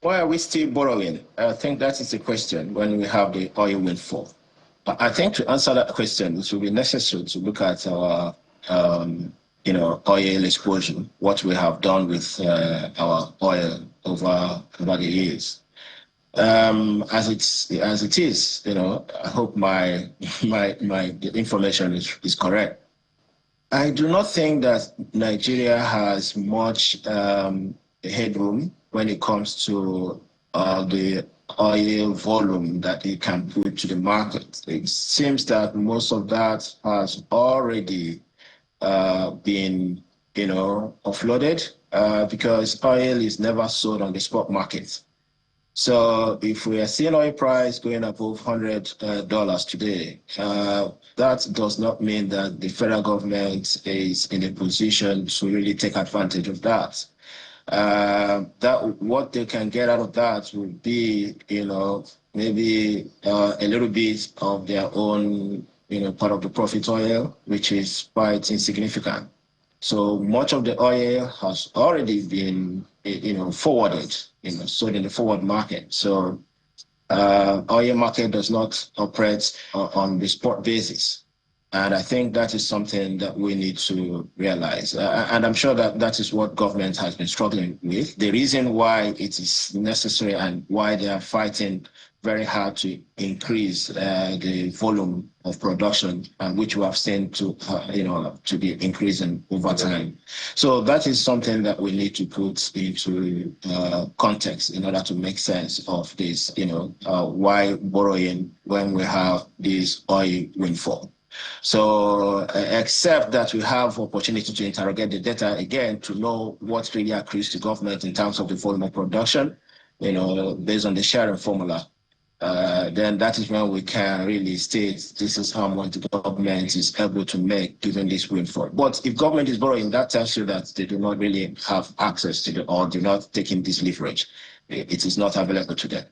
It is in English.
Why are we still borrowing? I think that is the question when we have the oil windfall. But I think to answer that question, it will be necessary to look at our, oil exposure, what we have done with our oil over the years. As it is, I hope my information is correct. I do not think that Nigeria has much headroom when it comes to the oil volume that it can put to the market. It seems that most of that has already been, offloaded because oil is never sold on the spot market. So if we are seeing oil price going above $100 today, that does not mean that the federal government is in a position to really take advantage of that. That what they can get out of that would be, maybe a little bit of their own, part of the profit oil, which is quite insignificant. So much of the oil has already been, forwarded, sold in the forward market. So oil market does not operate on the spot basis. And I think that is something that we need to realize. And I'm sure that that is what government has been struggling with. The reason why it is necessary and why they are fighting very hard to increase the volume of production, which we have seen to be increasing over time. So that is something that we need to put into context in order to make sense of this, why borrowing when we have this oil windfall. So except that we have opportunity to interrogate the data again to know what really accrues to government in terms of the volume of production, based on the sharing formula, then that is when we can really state this is how much the government is able to make given this windfall. But if government is borrowing, that tells you that they do not really have access to or do not take in this leverage. It is not available to them.